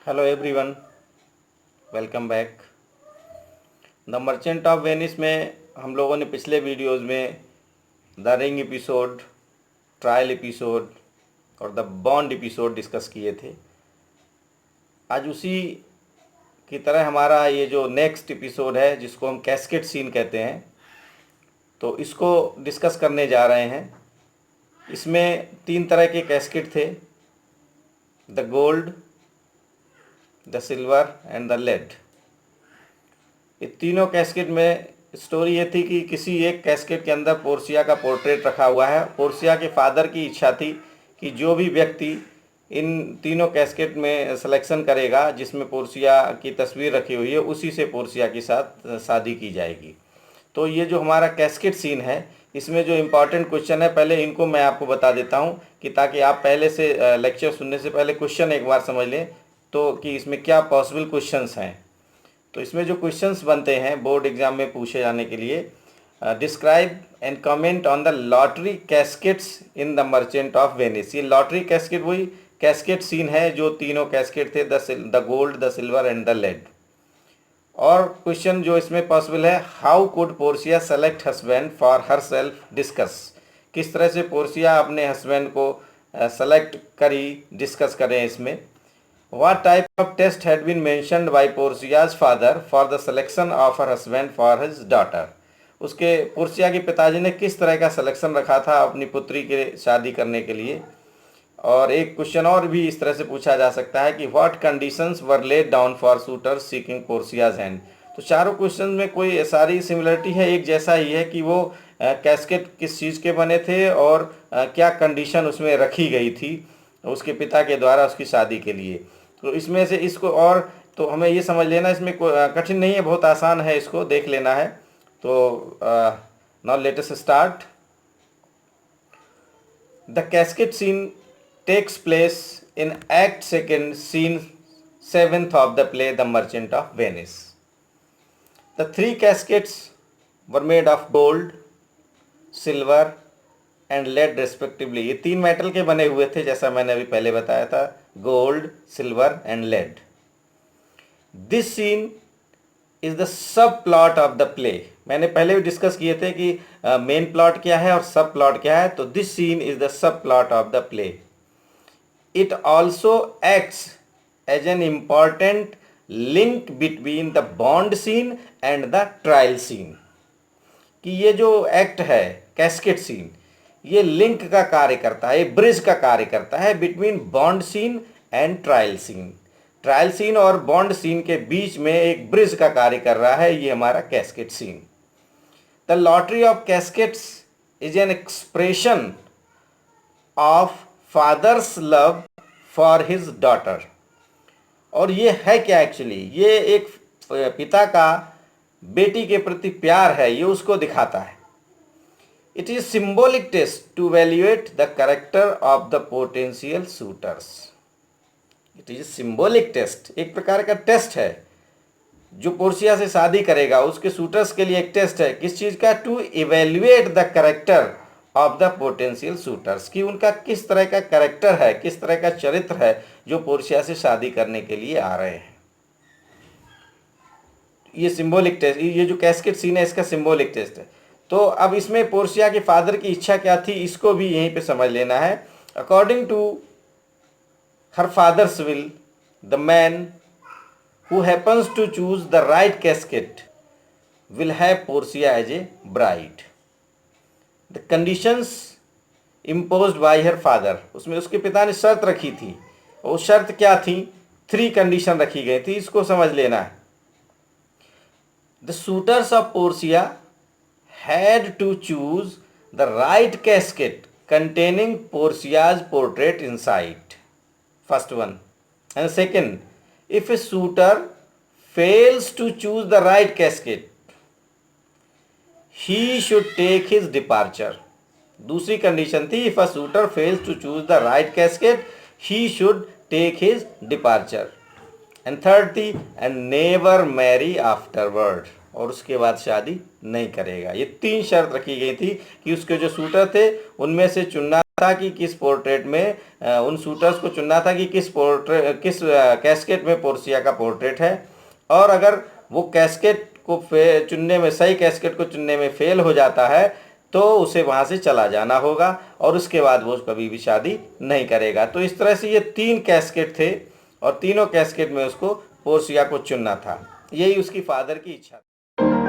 Hello everyone, welcome back. The Merchant of Venice में हम लोगों ने पिछले वीडियोस में the ring episode, trial episode और द बॉन्ड एपिसोड डिस्कस किए थे। आज उसी की तरह हमारा ये जो नेक्स्ट एपिसोड है, जिसको हम कैस्केड सीन कहते हैं, तो इसको डिस्कस करने जा रहे हैं। इसमें 3 तरह के कैस्केड थे, the gold, the silver and the lead. ये तीनों कैस्केट में स्टोरी ये थी कि किसी एक कैस्केट के अंदर पोर्सिया का पोर्ट्रेट रखा हुआ है। पोर्सिया के फादर की इच्छा थी कि जो भी व्यक्ति इन तीनों कैस्केट में सिलेक्शन करेगा जिसमें पोर्सिया की तस्वीर रखी हुई है, उसी से पोर्सिया के साथ शादी की जाएगी। तो ये जो हमारा कैस्केट सीन है, इसमें जो इम्पॉर्टेंट क्वेश्चन है, पहले इनको मैं आपको बता देता हूँ कि ताकि आप पहले से लेक्चर सुनने से पहले क्वेश्चन एक बार समझ लें तो कि इसमें क्या पॉसिबल क्वेश्चंस हैं। तो इसमें जो क्वेश्चंस बनते हैं बोर्ड एग्जाम में पूछे जाने के लिए, describe and comment on the lottery caskets in the Merchant of Venice. ये लॉटरी कैस्केट वही कैस्केट सीन है जो तीनों कैस्केट थे, the gold, the silver and the lead. और क्वेश्चन जो इसमें पॉसिबल है, how could Portia select husband for herself, discuss. किस तरह से पोर्सिया अपने हस्बैंड को सेलेक्ट करी, डिस्कस करें इसमें। What type of test had been mentioned by Porcia's father for the selection of her husband for his daughter? उसके Portia के पिताजी ने किस तरह का सिलेक्शन रखा था अपनी पुत्री के शादी करने के लिए। और एक क्वेश्चन और भी इस तरह से पूछा जा सकता है कि what conditions were laid down for suitors seeking Portia's hand. तो चारों क्वेश्चन में कोई सारी सिमिलरिटी है, एक जैसा ही है कि वो कैस्केट किस चीज़ के बने थे और क्या कंडीशन उसमें रखी गई थी उसके पिता के द्वारा उसकी शादी के लिए। तो इसमें से इसको और तो हमें ये समझ लेना, इसमें कठिन नहीं है, बहुत आसान है, इसको देख लेना है। तो now let us start. The casket scene takes place in act second, scene 7th of the play the Merchant of Venice. The 3 caskets were made of gold, silver and lead respectively. ये 3 metal के बने हुए थे, जैसा मैंने अभी पहले बताया था, gold, silver and lead. This scene is the subplot of the play. मैंने पहले भी डिस्कस किए थे कि मेन प्लॉट क्या है और सब प्लॉट क्या है। तो this scene is the subplot of the play. It also acts as an important link between the bond scene and the trial scene. कि ये जो एक्ट है कैस्केट सीन, ये लिंक का कार्य करता है, ये ब्रिज का कार्य करता है between bond scene and trial scene. Trial scene और बॉन्ड सीन के बीच में एक ब्रिज का कार्य कर रहा है ये हमारा casket scene. The lottery of caskets is an expression of father's love for his daughter. और ये है क्या एक्चुअली, ये एक पिता का बेटी के प्रति प्यार है, ये उसको दिखाता है। It is symbolic test to evaluate the character of the potential suitors. It is symbolic test, एक प्रकार का टेस्ट है जो पोर्सिया से शादी करेगा उसके सूटर्स के लिए एक टेस्ट है। किस चीज़ का? To evaluate the character of the potential suitors, कि उनका किस तरह का करेक्टर है, किस तरह का चरित्र है जो पोर्सिया से शादी करने के लिए आ रहे हैं। ये सिंबॉलिक टेस्ट, ये जो कैस्केट सीन है इसका सिंबॉलिक टेस्ट है। तो अब इसमें पोर्सिया के फादर की इच्छा क्या थी, इसको भी यहीं पे समझ लेना है। According to her father's will, the man who happens to choose the right casket will have Portia as a bride. The conditions imposed by her father, उसमें उसके पिता ने शर्त रखी थी, और शर्त क्या थी? 3 कंडीशन रखी गई थी, इसको समझ लेना है। The suitors of Portia had to choose the right casket containing Porcia's portrait inside. First one. And second, if a suitor fails to choose the right casket, he should take his departure. दूसरी condition थी, if a suitor fails to choose the right casket, he should take his departure. And third थी, and never marry afterward. और उसके बाद शादी नहीं करेगा। ये 3 शर्त रखी गई थी कि उसके जो शूटर थे उनमें से चुनना था कि किस पोर्ट्रेट में उन शूटर्स को चुनना था कि किस कैस्केट में पोर्सिया का पोर्ट्रेट है। और अगर वो कैस्केट को चुनने में, सही कैस्केट को चुनने में फेल हो जाता है तो उसे वहाँ से चला जाना होगा और उसके बाद वो कभी भी शादी नहीं करेगा। तो इस तरह से ये 3 कैस्केट थे और तीनों कैस्केट में उसको पोर्सिया को चुनना था। यही उसकी फादर की इच्छा थी।